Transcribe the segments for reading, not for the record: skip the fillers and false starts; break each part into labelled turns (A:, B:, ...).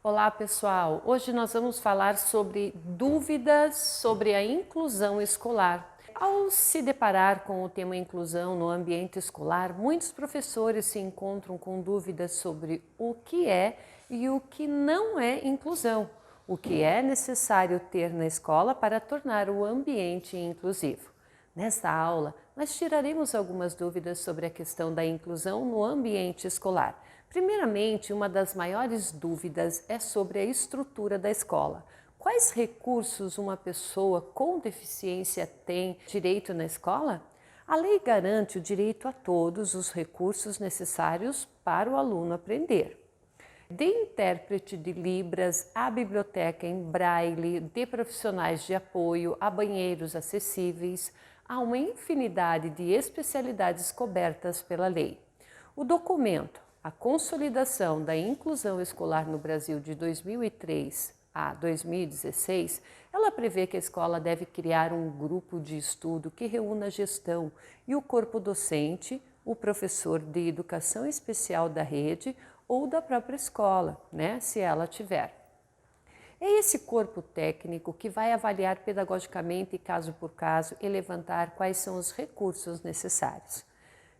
A: Olá pessoal, hoje nós vamos falar sobre dúvidas sobre a inclusão escolar. Ao se deparar com o tema inclusão no ambiente escolar, muitos professores se encontram com dúvidas sobre o que é e o que não é inclusão, o que é necessário ter na escola para tornar o ambiente inclusivo. Nesta aula, nós tiraremos algumas dúvidas sobre a questão da inclusão no ambiente escolar. Primeiramente, uma das maiores dúvidas é sobre a estrutura da escola. Quais recursos uma pessoa com deficiência tem direito na escola? A lei garante o direito a todos os recursos necessários para o aluno aprender. De intérprete de Libras, a biblioteca em braille, de profissionais de apoio, a banheiros acessíveis, há uma infinidade de especialidades cobertas pela lei. O documento, a Consolidação da Inclusão Escolar no Brasil de 2003 a 2016, ela prevê que a escola deve criar um grupo de estudo que reúna a gestão e o corpo docente, o professor de educação especial da rede ou da própria escola, se ela tiver. É esse corpo técnico que vai avaliar pedagogicamente, caso por caso, e levantar quais são os recursos necessários.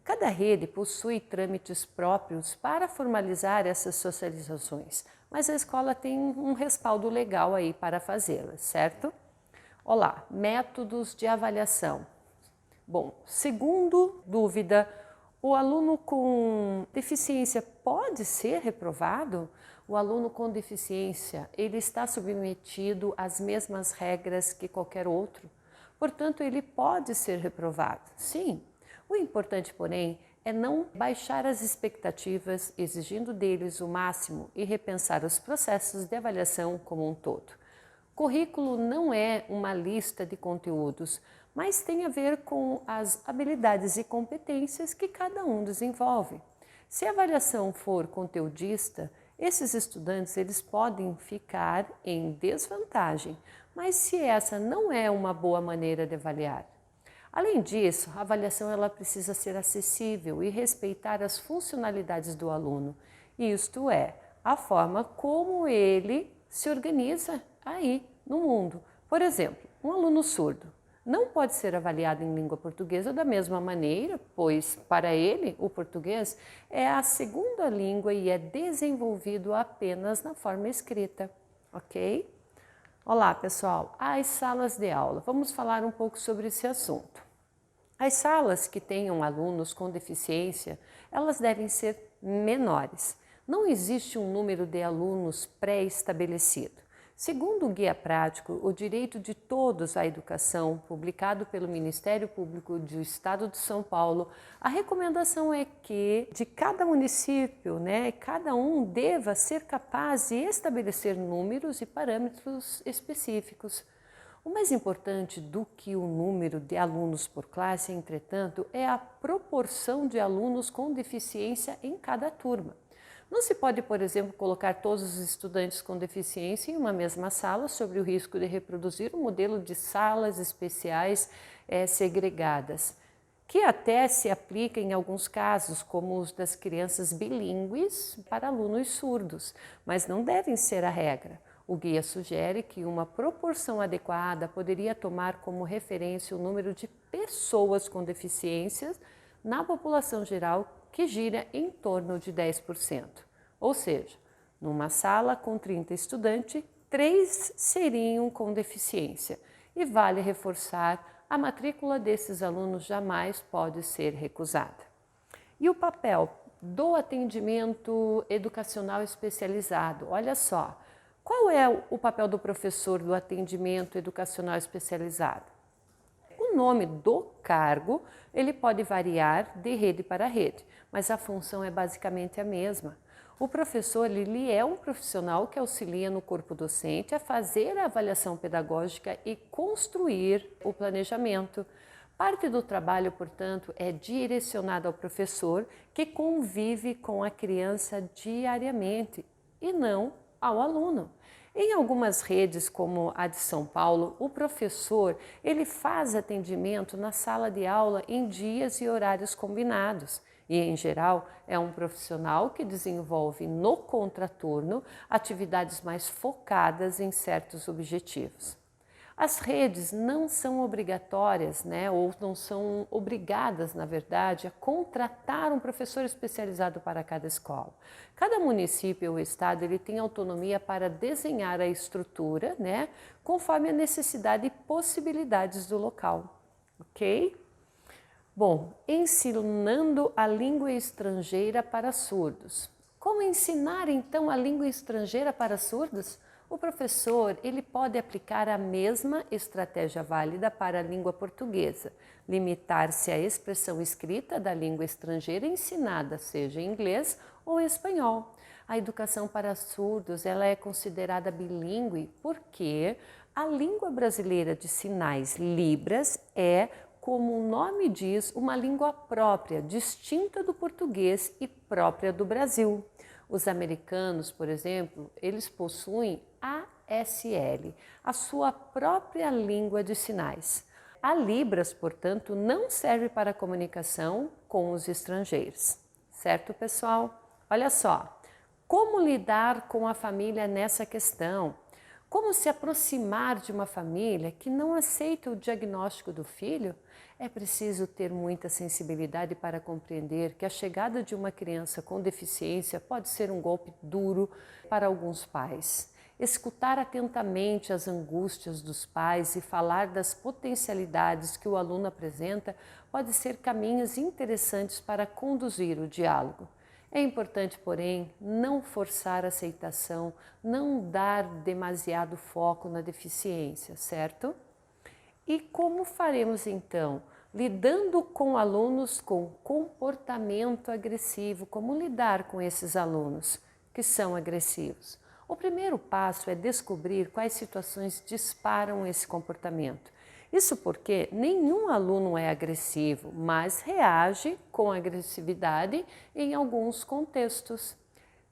A: Cada rede possui trâmites próprios para formalizar essas socializações, mas a escola tem um respaldo legal aí para fazê-las, certo? Olá, métodos de avaliação. Bom, segundo dúvida, o aluno com deficiência pode ser reprovado? O aluno com deficiência, ele está submetido às mesmas regras que qualquer outro, portanto, ele pode ser reprovado, sim. O importante, porém, é não baixar as expectativas, exigindo deles o máximo e repensar os processos de avaliação como um todo. Currículo não é uma lista de conteúdos, mas tem a ver com as habilidades e competências que cada um desenvolve. Se a avaliação for conteudista, esses estudantes eles podem ficar em desvantagem, mas se essa não é uma boa maneira de avaliar. Além disso, a avaliação ela precisa ser acessível e respeitar as funcionalidades do aluno, isto é, a forma como ele se organiza aí no mundo. Por exemplo, um aluno surdo não pode ser avaliado em língua portuguesa da mesma maneira, pois para ele o português é a segunda língua e é desenvolvido apenas na forma escrita, ok? Olá pessoal, as salas de aula. Vamos falar um pouco sobre esse assunto. As salas que tenham alunos com deficiência, elas devem ser menores. Não existe um número de alunos pré-estabelecido. Segundo o Guia Prático, o Direito de Todos à Educação, publicado pelo Ministério Público do Estado de São Paulo, a recomendação é que de cada município, cada um deva ser capaz de estabelecer números e parâmetros específicos. O mais importante do que o número de alunos por classe, entretanto, é a proporção de alunos com deficiência em cada turma. Não se pode, por exemplo, colocar todos os estudantes com deficiência em uma mesma sala sob o risco de reproduzir um modelo de salas especiais segregadas, que até se aplica em alguns casos, como os das crianças bilíngues para alunos surdos, mas não devem ser a regra. O guia sugere que uma proporção adequada poderia tomar como referência o número de pessoas com deficiências na população geral, que gira em torno de 10%. Ou seja, numa sala com 30 estudantes, 3 seriam com deficiência. E vale reforçar, a matrícula desses alunos jamais pode ser recusada. E o papel do atendimento educacional especializado? Olha só, qual é o papel do professor do atendimento educacional especializado? O nome do cargo, ele pode variar de rede para rede, mas a função é basicamente a mesma. O professor, ele é um profissional que auxilia no corpo docente a fazer a avaliação pedagógica e construir o planejamento. Parte do trabalho, portanto, é direcionada ao professor que convive com a criança diariamente e não ao aluno. Em algumas redes, como a de São Paulo, o professor ele faz atendimento na sala de aula em dias e horários combinados. e, em geral, é um profissional que desenvolve no contraturno atividades mais focadas em certos objetivos. As redes não são obrigatórias, né, ou não são obrigadas, na verdade, a contratar um professor especializado para cada escola. Cada município ou estado ele tem autonomia para desenhar a estrutura, né, conforme a necessidade e possibilidades do local, ok? Bom, ensinando a língua estrangeira para surdos. Como ensinar então a língua estrangeira para surdos? O professor ele pode aplicar a mesma estratégia válida para a língua portuguesa, limitar-se à expressão escrita da língua estrangeira ensinada, seja em inglês ou em espanhol. A educação para surdos ela é considerada bilíngue porque a língua brasileira de sinais Libras é, como o nome diz, uma língua própria, distinta do português e própria do Brasil. Os americanos, por exemplo, eles possuem ASL, a sua própria língua de sinais. A Libras, portanto, não serve para comunicação com os estrangeiros. Certo, pessoal? Olha só, como lidar com a família nessa questão? Como se aproximar de uma família que não aceita o diagnóstico do filho? É preciso ter muita sensibilidade para compreender que a chegada de uma criança com deficiência pode ser um golpe duro para alguns pais. Escutar atentamente as angústias dos pais e falar das potencialidades que o aluno apresenta pode ser caminhos interessantes para conduzir o diálogo. É importante, porém, não forçar a aceitação, não dar demasiado foco na deficiência, certo? E como faremos então? Lidando com alunos com comportamento agressivo, como lidar com esses alunos que são agressivos? O primeiro passo é descobrir quais situações disparam esse comportamento. Isso porque nenhum aluno é agressivo, mas reage com agressividade em alguns contextos.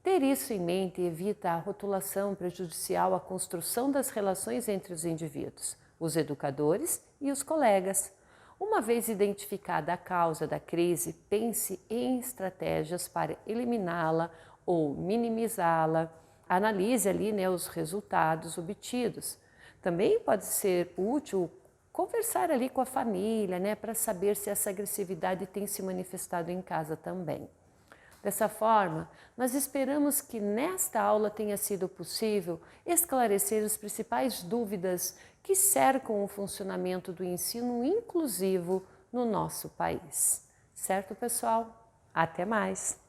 A: Ter isso em mente evita a rotulação prejudicial à construção das relações entre os indivíduos, os educadores e os colegas. Uma vez identificada a causa da crise, pense em estratégias para eliminá-la ou minimizá-la. Analise ali, né, os resultados obtidos. Também pode ser útil conversar ali com a família, né, para saber se essa agressividade tem se manifestado em casa também. Dessa forma, nós esperamos que nesta aula tenha sido possível esclarecer as principais dúvidas que cercam o funcionamento do ensino inclusivo no nosso país. Certo, pessoal? Até mais!